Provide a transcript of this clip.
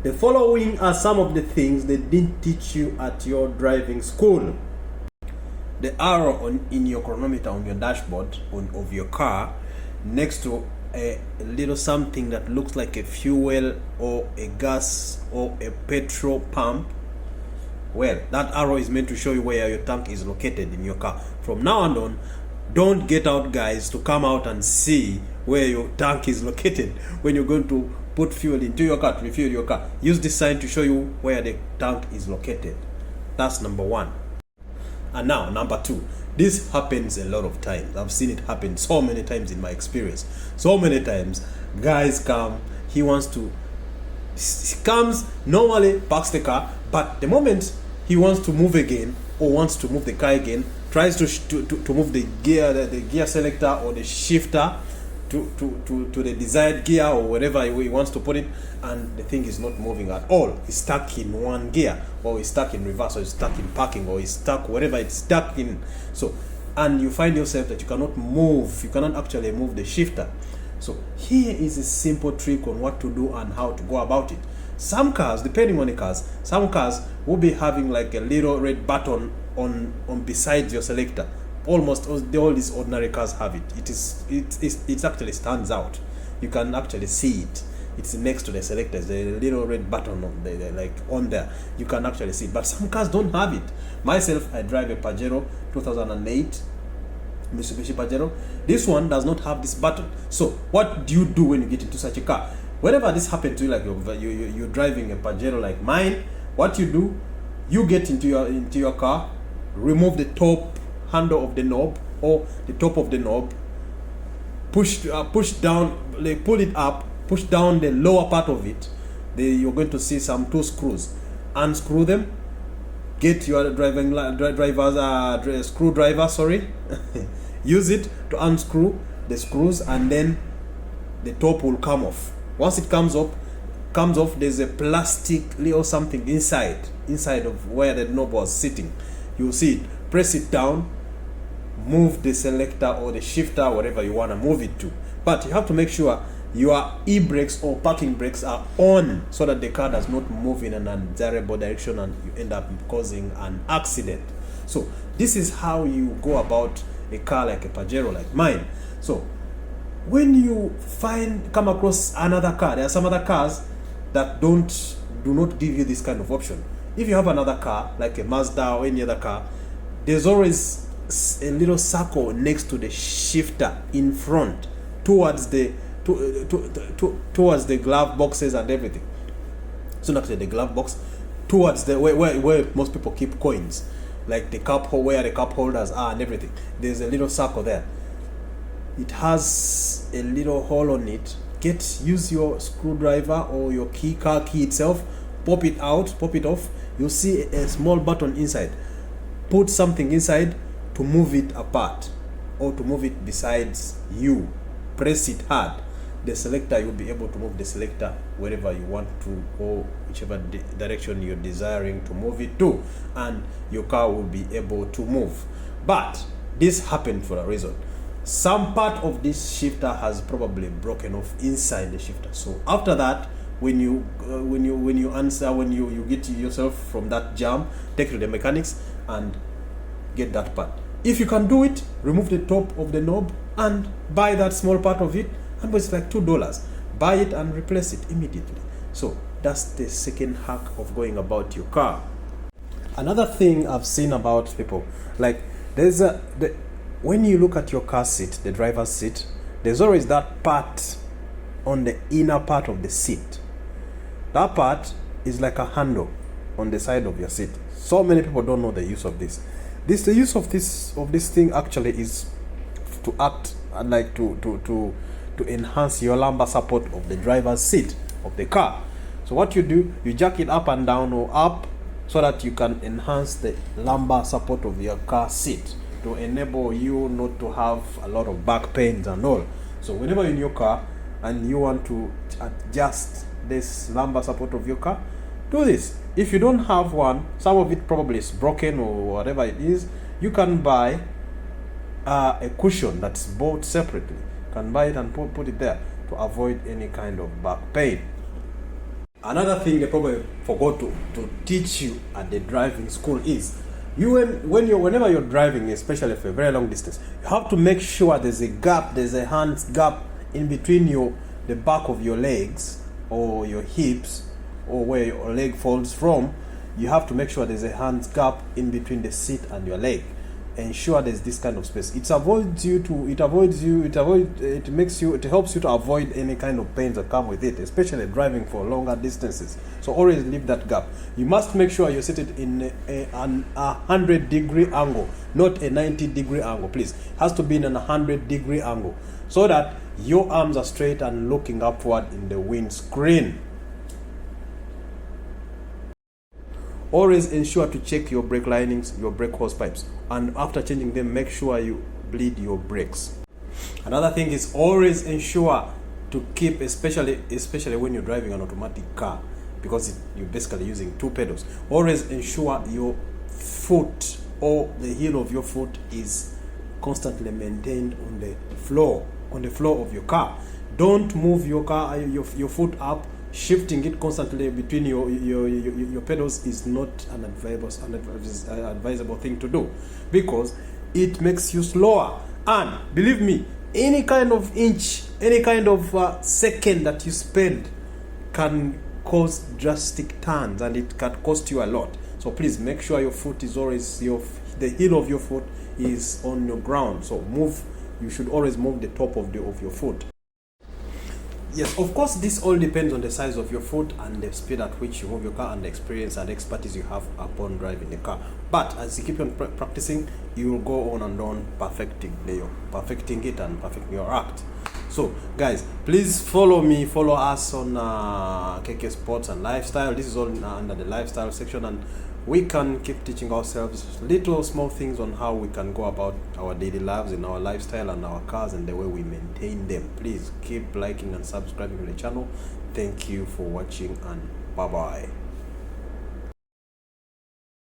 The following are some of the things they didn't teach you at your driving school. The arrow in your chronometer on your dashboard of your car, next to a little something that looks like a fuel or a gas or a petrol pump. Well, that arrow is meant to show you where your tank is located in your car. From now on, don't get out, guys, to come out and see where your tank is located when you're going to put fuel into your car, to refuel your car. Use this sign to show you where the tank is located. That's number one. And now, number two. This happens a lot of times. I've seen it happen so many times in my experience. So many times, guys come, he comes, normally parks the car, but the moment he wants to move again, or wants to move the car again, tries to move the gear selector or the shifter to the desired gear or whatever he wants to put it, and the thing is not moving at all. It's stuck in one gear, or it's stuck in reverse, or it's stuck in parking, or it's stuck whatever it's stuck in. So, and you find yourself that you cannot actually move the shifter. So here is a simple trick on what to do and how to go about it. Some cars, depending on the cars, some cars will be having like a little red button on beside your selector. Almost all these ordinary cars have it. It actually stands out. You can actually see it. It's next to the selector. There's a little red button on there. You can actually see it. But some cars don't have it. Myself, I drive a Pajero 2008 Mitsubishi Pajero. This one does not have this button. So what do you do when you get into such a car? Whenever this happens to you, like you're driving a Pajero like mine, what you do, you get into your car, remove the top handle of the knob or the top of the knob, push down, like pull it up, push down the lower part of it. You're going to see some two screws. Unscrew them. Get your screwdriver. Use it to unscrew the screws, and then the top will come off. Once it comes off, there's a plastic little something inside of where the knob was sitting. You'll see it. Press it down, move the selector or the shifter, whatever you want to move it to. But you have to make sure your e-brakes or parking brakes are on, so that the car does not move in an undesirable direction and you end up causing an accident. So this is how you go about a car like a Pajero like mine. So when you come across another car, there are some other cars that do not give you this kind of option. If you have another car like a Mazda or any other car, there's always a little circle next to the shifter in front, towards the glove boxes and everything. So not the glove box, towards the where most people keep coins, like the where the cup holders are and everything. There's a little circle there. It has a little hole on it. Use your screwdriver or your car key itself, pop it off. You'll see a small button inside. Put something inside to move it apart or to move it besides you. Press it hard. The selector, you'll be able to move the selector wherever you want to, or whichever direction you're desiring to move it to, and your car will be able to move. But this happened for a reason. Some part of this shifter has probably broken off inside the shifter. So after that, when you get yourself from that jam, take it to the mechanics and get that part. If you can do it, remove the top of the knob and buy that small part of it, and it's like $2. Buy it and replace it immediately. So that's the second hack of going about your car. Another thing I've seen about people, like when you look at your car seat, the driver's seat, there's always that part on the inner part of the seat. That part is like a handle on the side of your seat. So many people don't know the use of this. The use of this thing actually is to act like to enhance your lumbar support of the driver's seat of the car. So what you do, you jack it up and down or up, so that you can enhance the lumbar support of your car seat, to enable you not to have a lot of back pains and all. So whenever you're in your car and you want to adjust this lumbar support of your car, do this. If you don't have one, some of it probably is broken or whatever it is, you can buy a cushion that's bought separately. You can buy it and put it there to avoid any kind of back pain. Another thing they probably forgot to teach you at the driving school is whenever you're driving, especially for a very long distance, you have to make sure there's a hand gap in between the back of your legs or your hips or where your leg falls from. You have to make sure there's a hand gap in between the seat and your leg. Ensure there's this kind of space. It helps you to avoid any kind of pains that come with it, especially driving for longer distances. So always leave that gap. You must make sure you're seated in a 100-degree angle, not a 90-degree angle. Please, it has to be in a 100-degree angle so that your arms are straight and looking upward in the windscreen. Always ensure to check your brake linings, your brake hose pipes, and after changing them, make sure you bleed your brakes. Another thing is always ensure to keep, especially when you're driving an automatic car, because you're basically using two pedals. Always ensure your foot or the heel of your foot is constantly maintained on the floor of your car. Don't move your your foot up. Shifting it constantly between your pedals is not an advisable thing to do, because it makes you slower. And believe me, any kind of inch, any kind of second that you spend can cause drastic turns, and it can cost you a lot. So please make sure your foot is always the heel of your foot is on your ground. So you should always move the top of your foot. Yes, of course, this all depends on the size of your foot and the speed at which you move your car and the experience and expertise you have upon driving the car. But as you keep on practicing, you will go on and on perfecting it and perfecting your act. So, guys, please follow us on KK Sports and Lifestyle. This is all under the lifestyle section, and we can keep teaching ourselves little small things on how we can go about our daily lives in our lifestyle and our cars and the way we maintain them. Please keep liking and subscribing to the channel. Thank you for watching, and bye bye.